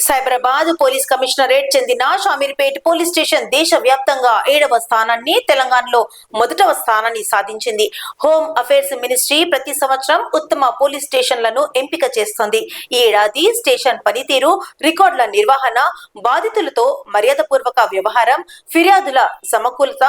Cyberabad police commissionerate చెందిన Shamirpet police station దేశవ్యాప్తంగా 7వ స్థానాన్ని, తెలంగాణలో మొదటవ స్థానాన్ని సాధించింది. హోమ్ అఫైర్స్ మినిస్ట్రీ ప్రతి సంవత్సరం ఉత్తమ పోలీస్ స్టేషన్లను ఎంపిక చేస్తుంది. ఈ ఏడాది స్టేషన్ పనితీరు, రికార్డుల నిర్వహణ, బాధితులతో మర్యాదపూర్వక వ్యవహారం, ఫిర్యాదుల సమకూలత,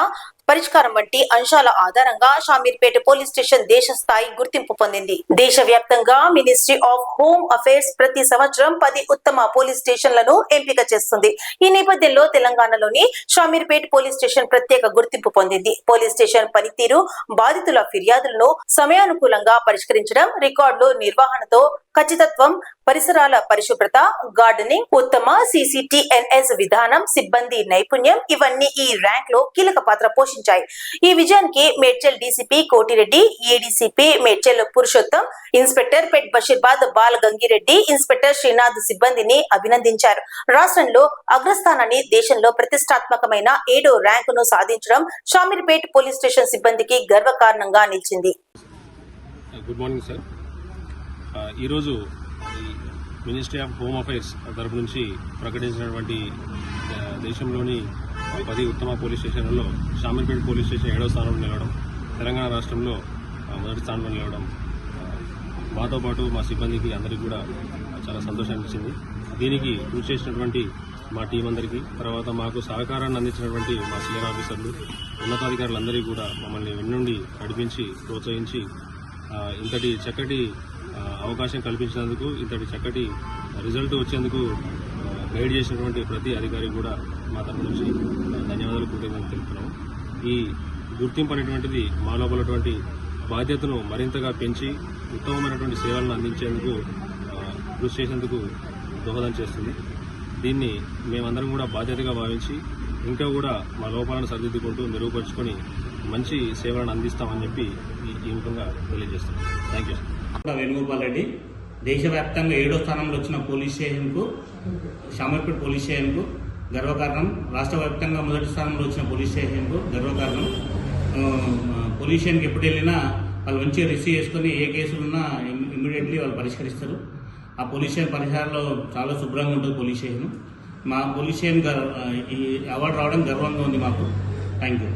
పరిష్కారం వంటి అంశాల ఆధారంగా షామీర్పేట పోలీస్ స్టేషన్ దేశ స్థాయి గుర్తింపు పొందింది. దేశవ్యాప్తంగా మినిస్ట్రీ ఆఫ్ హోమ్ అఫైర్స్ ప్రతి సంవత్సరం 10 ఉత్తమ పోలీస్ స్టేషన్లను ఎంపిక చేస్తుంది. ఈ నేపథ్యంలో తెలంగాణలోని షామీర్పేట పోలీస్ స్టేషన్ ప్రత్యేక గుర్తింపు పొందింది. పోలీస్ స్టేషన్ పనితీరు, బాధితుల ఫిర్యాదులను సమయానుకూలంగా పరిష్కరించడం, రికార్డులు నిర్వహణతో ఖచ్చితత్వం, పరిసరాల పరిశుభ్రత, గార్డెనింగ్, ఉత్తమ CCTNS విధానం, సిబ్బంది నైపుణ్యం ఇవన్నీ ఈ ర్యాంక్ లో కీలక పాత్ర పోషించాయి. ఈ విజయానికి Medchal DCP Kotireddy, ADCP Medchal Purushottam, inspector Pet Basheerabad Bala Gangireddy, inspector Srinath సిబ్బందిని అభినందించారు. రాష్ట్రంలో అగ్రస్థానాన్ని, దేశంలో ప్రతిష్టాత్మకమైన 7వ ర్యాంకును సాధించడం షామీర్పేట్ పోలీస్ స్టేషన్ సిబ్బందికి గర్వకారణంగా నిలిచింది. Good morning sir. ఈరోజు మినిస్ట్రీ ఆఫ్ హోమ్ అఫైర్స్ తరపు నుంచి ప్రకటించినటువంటి దేశంలోని 10 ఉత్తమ పోలీస్ స్టేషన్లలో షామీర్పేట పోలీస్ స్టేషన్ 7వ స్థానంలో నిలవడం, తెలంగాణ రాష్ట్రంలో మొదటి స్థానంలో నిలవడం మాతో పాటు మా సిబ్బందికి అందరికీ కూడా చాలా సంతోషాన్ని ఇచ్చింది. దీనికి కృషి చేసినటువంటి మా టీం అందరికీ, తర్వాత మాకు సహకారాన్ని అందించినటువంటి మా సీనియర్ ఆఫీసర్లు, ఉన్నతాధికారులందరికీ కూడా మమ్మల్ని వెన్నుండి నడిపించి ప్రోత్సహించి ఇంతటి చక్కటి అవకాశం కల్పించినందుకు, ఇంతటి చక్కటి రిజల్ట్ వచ్చేందుకు గైడ్ చేసినటువంటి ప్రతి అధికారికి కూడా మా తరఫు నుంచి ధన్యవాదాలు, కృతజ్ఞతలు తెలుపుతున్నాము. ఈ గుర్తింపు అనేటువంటిది మా లోపలటువంటి బాధ్యతను మరింతగా పెంచి ఉత్తమమైనటువంటి సేవలను అందించేందుకు కృషి చేసేందుకు దోహదం చేస్తుంది. దీన్ని మేమందరం కూడా బాధ్యతగా భావించి ఇంకా కూడా మా లోపాలను సరిదిద్దుకుంటూ మెరుగుపరుచుకొని మంచి సేవలను అందిస్తామని చెప్పి ఈ ముఖంగా తెలియజేస్తున్నాం. Thank you. వేణుగోపాల్ రెడ్డి. దేశవ్యాప్తంగా 7వ స్థానంలో వచ్చిన పోలీస్ స్టేషన్కు, షామీర్పేట పోలీస్ స్టేషన్కు గర్వకారణం. రాష్ట్ర వ్యాప్తంగా మొదటి స్థానంలో వచ్చిన పోలీస్ స్టేషన్కు గర్వకారణం. పోలీస్ స్టేషన్కి ఎప్పుడు వెళ్ళినా వాళ్ళు మంచిగా రిసీవ్ చేసుకుని ఏ కేసులున్నా ఇమ్మీడియట్లీ వాళ్ళు పరిష్కరిస్తారు. ఆ పోలీస్ స్టేషన్ పరిసరాల్లో చాలా శుభ్రంగా ఉంటుంది పోలీస్ స్టేషన్. మా పోలీస్ స్టేషన్ ఈ అవార్డు రావడం గర్వంగా ఉంది మాకు. Thank you.